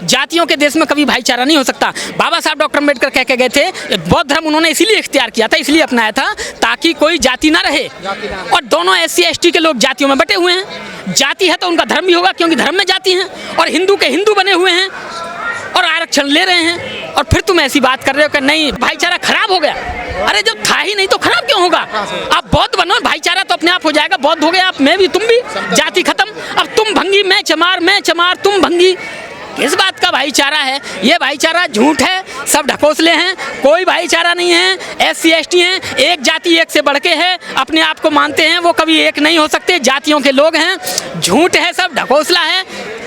जातियों के देश में कभी भाईचारा नहीं हो सकता। बाबा साहब डॉक्टर अम्बेडकर कह के गए थे, बौद्ध धर्म उन्होंने इसीलिए इख्तियार किया था, इसलिए अपनाया था ताकि कोई जाति ना रहे। और दोनों SC ST के लोग जातियों में बटे हुए हैं। जाति है तो उनका धर्म भी होगा, क्योंकि धर्म में जाति हैं, और हिंदू के हिंदू बने हुए हैं और आरक्षण ले रहे हैं। और फिर तुम ऐसी बात कर रहे हो कि नहीं भाईचारा खराब हो गया। अरे जब था ही नहीं तो खराब क्यों होगा? आप बौद्ध बनो, भाईचारा तो अपने आप हो जाएगा। बौद्ध हो गए आप, मैं भी, तुम भी, जाति खत्म। अब तुम भंगी, मैं चमार, तुम भंगी, किस बात का भाईचारा है? ये भाईचारा झूठ है, सब ढकोसले हैं, कोई भाईचारा नहीं है। SC ST हैं, एक जाति एक से बढ़ के है, अपने आप को मानते हैं, वो कभी एक नहीं हो सकते। जातियों के लोग हैं, झूठ है, सब ढकोसला है,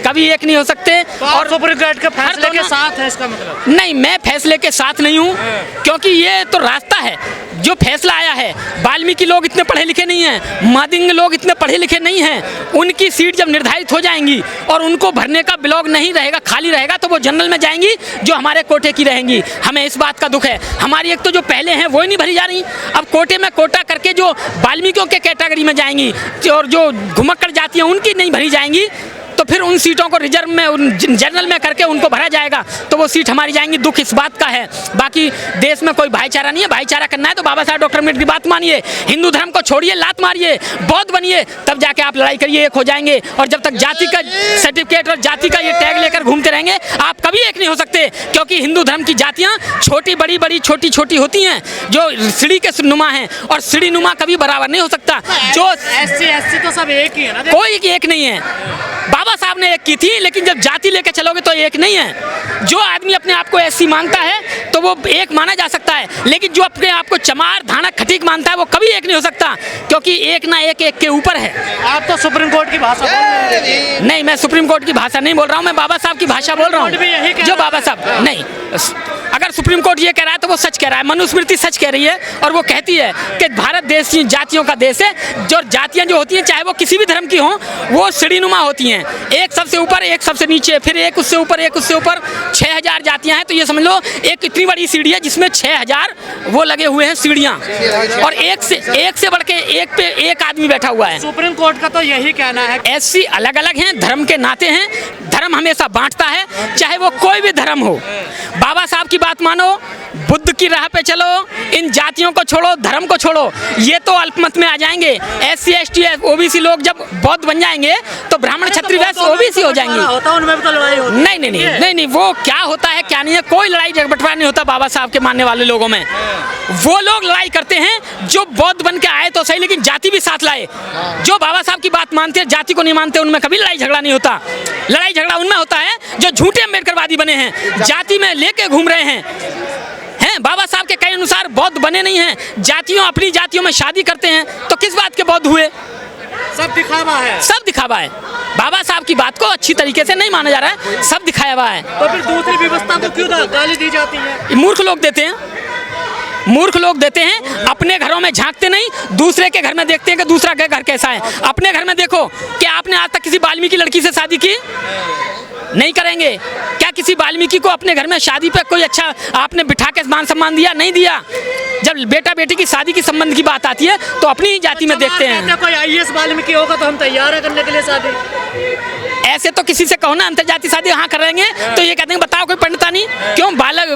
कभी एक नहीं हो सकते। तो और सुप्रीम कोर्ट के फैसले के साथ है इसका मतलब? नहीं, मैं फैसले के साथ नहीं हूँ, क्योंकि ये तो रास्ता है जो फैसला आया है। वाल्मीकि लोग इतने पढ़े लिखे नहीं हैं, मादिंग लोग इतने पढ़े लिखे नहीं हैं। उनकी सीट जब निर्धारित हो जाएंगी और उनको भरने का ब्लॉक नहीं रहेगा, खाली रहेगा, तो वो जनरल में जाएंगी जो हमारे कोटे की रहेंगी। हमें इस बात का दुख है। हमारी एक तो जो पहले हैं वो ही नहीं भरी जा रही, अब कोटे में कोटा करके जो वाल्मीकियों के कैटेगरी में जाएंगी और जो घुमक्कड़ जाति हैं उनकी नहीं भरी जाएंगी, तो फिर उन सीटों को रिजर्व में, जनरल में करके उनको भरा जाएगा, तो वो सीट हमारी जाएंगी। दुख इस बात का है। बाकी देश में कोई भाईचारा नहीं है। भाईचारा करना है तो बाबा साहब डॉक्टर अम्बेडकर की बात मानिए, हिंदू धर्म को छोड़िए, लात मारिए, बौद्ध बनिए, तब जाके आप लड़ाई करिए, एक हो जाएंगे। और जब तक जाति का सर्टिफिकेट और जाति का ये टैग लेकर घूमते रहेंगे, आप कभी एक नहीं हो सकते। क्योंकि हिंदू धर्म की जातियाँ छोटी बड़ी बड़ी छोटी छोटी होती हैं, जो सीढ़ी के नुमा हैं, और सीढ़ी नुमा कभी बराबर नहीं हो सकता। जो SC ST तो सब एक ही है ना? कोई एक नहीं है। बाबा साहब ने एक की थी, लेकिन जब जाति लेके चलोगे तो एक नहीं है। जो आदमी अपने आप को SC मानता है तो वो एक माना जा सकता है, लेकिन जो अपने आप को चमार, धानक, खटीक मानता है वो कभी एक नहीं हो सकता, क्योंकि एक ना एक के ऊपर है। आप तो सुप्रीम कोर्ट की भाषा बोल रहे हैं। नहीं, मैं सुप्रीम कोर्ट की भाषा नहीं बोल रहा हूँ, मैं बाबा साहब की भाषा बोल रहा हूँ। जो बाबा साहब, नहीं, अगर सुप्रीम कोर्ट ये कह रहा है तो वो सच कह रहा है। मनुस्मृति सच कह रही है, और वो कहती है कि भारत देश जातियों का देश है। जो जातियाँ जो होती हैं, चाहे वो किसी भी धर्म की हों, वो सीढ़ीनुमा होती हैं, एक सबसे ऊपर, एक सबसे नीचे, फिर एक उससे ऊपर, एक उससे ऊपर। 6000 जातियाँ हैं, तो ये समझ लो एक इतनी बड़ी सीढ़ी है जिसमें 6000 वो लगे हुए हैं सीढ़ियाँ, और एक से बढ़ के एक पे एक आदमी बैठा हुआ है। सुप्रीम कोर्ट का तो यही कहना है। SC अलग अलग हैं, धर्म के नाते हैं, धर्म हमेशा बांटता है, चाहे वो कोई भी धर्म हो। बाबा साहब की बात मानो, बुद्ध की राह पे चलो, इन जातियों को छोड़ो, धर्म को छोड़ो, ये तो अल्पमत में आ जाएंगे। SC ST OBC लोग जब बौद्ध बन जाएंगे तो ब्राह्मण क्षत्रिय वैश्य OBC हो जाएंगे। उनमें भी तो लड़ाई होती है। नहीं, वो क्या होता है क्या नहीं है, कोई लड़ाई बंटवारा नहीं होता बाबा साहब के मानने वाले लोगों में। वो लोग लड़ाई करते हैं जो बौद्ध बन के आए तो सही, लेकिन जाति भी साथ लाए। जो बाबा साहब की बात मानते हैं, जाति को नहीं मानते, उनमें कभी लड़ाई झगड़ा नहीं होता। लड़ाई झगड़ा उनमें होता है जो झूठे अम्बेडकरवादी बने हैं, जाति में लेके घूम रहे हैं। बाबा साहब के कहे अनुसार बौद्ध बने नहीं हैं, जातियों अपनी जातियों में शादी करते हैं, तो किस बात के बौद्ध हुए? सब दिखावा है, सब दिखावा है। बाबा साहब की बात को अच्छी तरीके से नहीं माना जा रहा है, सब दिखाया हुआ है। तो फिर दूसरी व्यवस्था को क्यों गाली दी जाती है? मूर्ख लोग देते हैं, मूर्ख लोग देते हैं। अपने घरों में झांकते नहीं, दूसरे के घर में देखते हैं कि दूसरा का घर कैसा है। अपने घर में देखो कि आपने आज तक किसी वाल्मीकि लड़की से शादी की? नहीं करेंगे। क्या किसी वाल्मीकि को अपने घर में शादी पे कोई अच्छा आपने बिठा के मान सम्मान दिया? नहीं दिया। जब बेटा बेटी की शादी की संबंध की बात आती है तो अपनी ही जाति में देखते हैं। कोई IAS वाल्मीकि होगा तो हम तैयार है करने के लिए शादी। ऐसे तो किसी से कहो ना अंतरजाति शादी हाँ करेंगे, तो ये कहते हैं बताओ कोई पंडिता नहीं क्यों? बालक,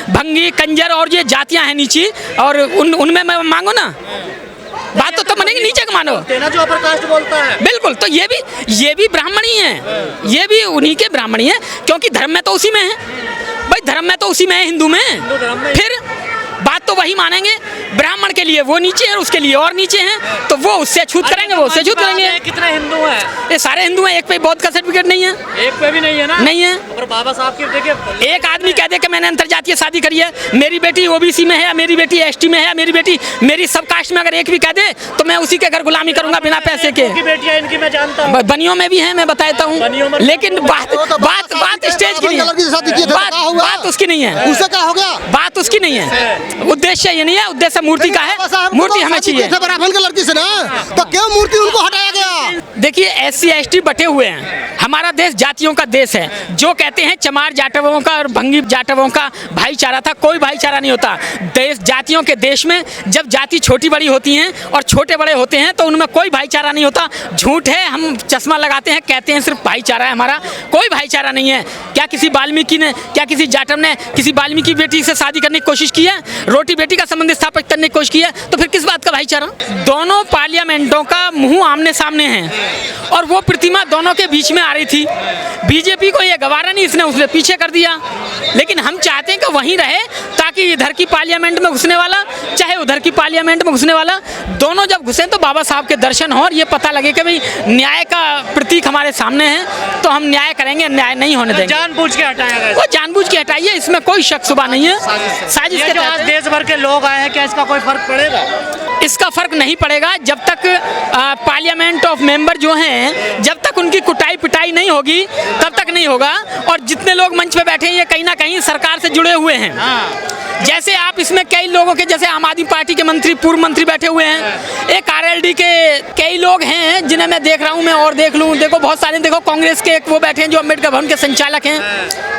भंगी, कंजर और ये जातियां हैं नीची, और उनमें मांगो ना, बात तो मनेगी, नीचे का मानो। जो अपर कास्ट बोलता है, बिल्कुल, तो ये भी ब्राह्मणी है, ये भी उन्हीं के ब्राह्मणी है, क्योंकि धर्म में तो उसी में है भाई, धर्म में तो उसी में है, हिंदू में। फिर बात तो वही मानेंगे। ब्राह्मण के लिए वो नीचे है, उसके लिए और नीचे हैं, तो वो उससे छूत करेंगे, वो उससे छूत करेंगे। कितने हिंदू हैं? ये सारे हिंदू हैं, एक पे बौद्ध का सर्टिफिकेट नहीं है। एक पे भी नहीं है ना? नहीं है। और बाबा साहब की देखिए, एक आदमी कह दे कि मैंने अंतरजातीय शादी करी है, मेरी बेटी OBC में है, या मेरी बेटी ST में है, या मेरी बेटी मेरी सब कास्ट में, अगर एक भी कह दे तो मैं उसी के घर गुलामी करूंगा बिना पैसे के। बेटियां इनकी मैं जानता हूं, बनियों में भी है, मैं बताता हूँ, लेकिन बात स्टेज की नहीं है, बात उसकी नहीं है। उससे क्या हो गया? बात उसकी नहीं है, उद्देश्य ये नहीं है, उद्देश्य मूर्ति का है, मूर्ति हमें चाहिए। ब्राह्मण की लड़की से ना, तो क्यों मूर्ति उनको हटाया गया? देखिए SC ST बटे हुए हैं, हमारा देश जातियों का देश है। जो कहते हैं चमार जाटवों का और भंगी जाटवों का भाईचारा था, कोई भाईचारा नहीं होता। देश जातियों के देश में जब जाति छोटी बड़ी होती हैं और छोटे बड़े होते हैं तो उनमें कोई भाईचारा नहीं होता। झूठ है, हम चश्मा लगाते हैं, कहते हैं सिर्फ भाईचारा है हमारा, कोई भाईचारा नहीं है। क्या किसी वाल्मीकि ने, क्या किसी जाटव ने किसी वाल्मीकि बेटी से शादी करने की कोशिश की है, रोटी बेटी का संबंध स्थापित करने की कोशिश की है, तो फिर किस बात का भाईचारा? दोनों पार्लियामेंटों का मुंह आमने सामने है और वो प्रतिमा दोनों के बीच में आ रही थी। बीजेपी को ये गवारा नहीं, इसने उसने पीछे कर दिया। लेकिन हम चाहते हैं कि वहीं रहे ताकि इधर की पार्लियामेंट में घुसने वाला चाहे उधर की पार्लियामेंट में घुसने वाला, दोनों जब घुसे तो बाबा साहब के दर्शन हो और ये पता लगे कि भाई न्याय का प्रतीक हमारे सामने है, तो हम न्याय करेंगे, न्याय नहीं होने देंगे। जानबूझ के हटाया गया, वो जानबूझ के हटाइए, इसमें कोई शक शुबा नहीं है। साजिश के आज देश भर के लोग आए हैं, क्या इसका कोई फर्क पड़ेगा? इसका फर्क नहीं पड़ेगा जब तक पार्लियामेंट ऑफ मेंबर जो हैं, जब तक उनकी कुटाई पिटाई नहीं होगी तब तक नहीं होगा। और जितने लोग मंच पे बैठे हैं ये कहीं ना कहीं सरकार से जुड़े हुए हैं। जैसे आप इसमें कई लोगों के, जैसे आम आदमी पार्टी के मंत्री, पूर्व मंत्री बैठे हुए हैं, एक RLD के कई लोग हैं जिन्हें मैं देख रहा हूं, मैं और देख लूं, देखो बहुत सारे, देखो कांग्रेस के एक वो बैठे हैं जो अम्बेडकर भवन के संचालक हैं,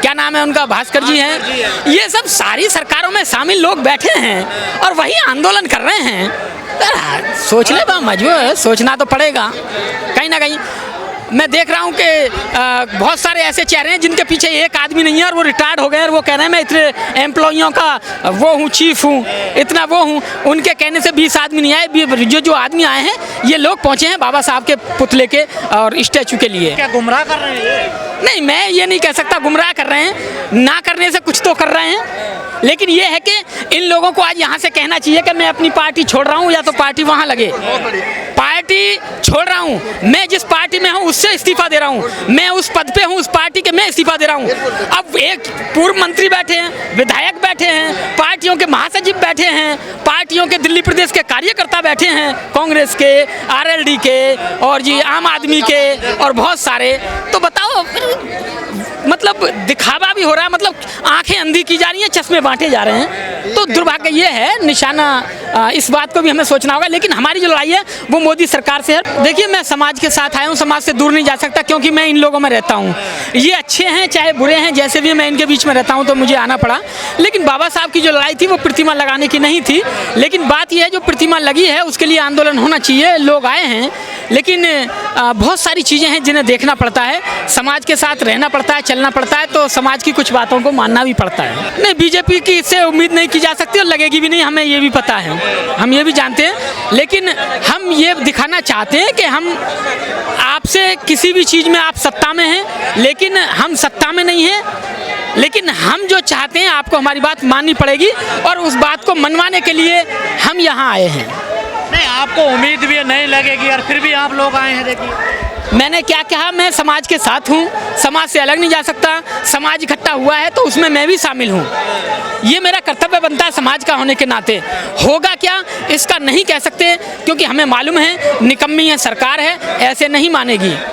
क्या नाम है उनका, भास्कर जी हैं। ये सब सारी सरकारों में शामिल लोग बैठे हैं और वही आंदोलन कर रहे हैं। सोचने पर मजबूर है, सोचना तो पड़ेगा कहीं ना कहीं। मैं देख रहा हूँ कि बहुत सारे ऐसे चेहरे हैं जिनके पीछे एक आदमी नहीं है और वो रिटायर्ड हो गए और वो कह रहे हैं मैं इतने एम्प्लॉइयों का वो हूँ, चीफ हूँ, इतना वो हूँ। उनके कहने से 20 आदमी नहीं आए, जो आदमी आए हैं ये लोग पहुँचे हैं बाबा साहब के पुतले के और स्टैचू के लिए। क्या गुमराह कर रहे हैं? नहीं, मैं ये नहीं कह सकता गुमराह कर रहे हैं, ना करने से कुछ तो कर रहे हैं। लेकिन ये है कि इन लोगों को आज यहाँ से कहना चाहिए कि मैं अपनी पार्टी छोड़ रहा हूँ या तो पार्टी वहाँ लगे। पार्टी छोड़ रहा हूँ, मैं जिस पार्टी में हूँ उससे इस्तीफा दे रहा हूँ, मैं उस पद पे हूँ उस पार्टी के, मैं इस्तीफा दे रहा हूँ। अब एक पूर्व मंत्री बैठे हैं, विधायक बैठे हैं, पार्टियों के महासचिव बैठे हैं, पार्टियों के दिल्ली प्रदेश के कार्यकर्ता बैठे हैं, कांग्रेस के, RLD के और जी आम आदमी के और बहुत सारे। तो बताओ, मतलब दिखावा भी हो रहा है, मतलब आंखें अंधी की जा रही हैं, चश्मे बांटे जा रहे हैं। तो दुर्भाग्य ये है, निशाना इस बात को भी हमें सोचना होगा। लेकिन हमारी जो लड़ाई है वो मोदी सरकार से है। देखिए, मैं समाज के साथ आया हूँ, समाज से दूर नहीं जा सकता क्योंकि मैं इन लोगों में रहता हूँ। ये अच्छे हैं चाहे बुरे हैं, जैसे भी मैं इनके बीच में रहता हूँ तो मुझे आना पड़ा। लेकिन बाबा साहब की जो लड़ाई थी वो प्रतिमा लगाने की नहीं थी। लेकिन बात यह है, जो प्रतिमा लगी है उसके लिए आंदोलन होना चाहिए, लोग आए हैं। लेकिन बहुत सारी चीज़ें हैं जिन्हें देखना पड़ता है, समाज के साथ रहना पड़ता है, चलना पड़ता है, तो समाज की कुछ बातों को मानना भी पड़ता है। नहीं, बीजेपी की इससे उम्मीद नहीं की जा सकती और लगेगी भी नहीं, हमें ये भी पता है, हम ये भी जानते हैं। लेकिन हम ये दिखाना चाहते हैं कि हम आपसे किसी भी चीज़ में, आप सत्ता में हैं लेकिन हम सत्ता में नहीं हैं, लेकिन हम जो चाहते हैं आपको हमारी बात माननी पड़ेगी और उस बात को मनवाने के लिए हम यहाँ आए हैं। नहीं, आपको उम्मीद भी नहीं लगेगी और फिर भी आप लोग आए हैं। देखिए, मैंने क्या कहा, मैं समाज के साथ हूँ, समाज से अलग नहीं जा सकता। समाज इकट्ठा हुआ है तो उसमें मैं भी शामिल हूँ, ये मेरा कर्तव्य बनता है समाज का होने के नाते। होगा क्या इसका नहीं कह सकते क्योंकि हमें मालूम है निकम्मी है सरकार है, ऐसे नहीं मानेगी।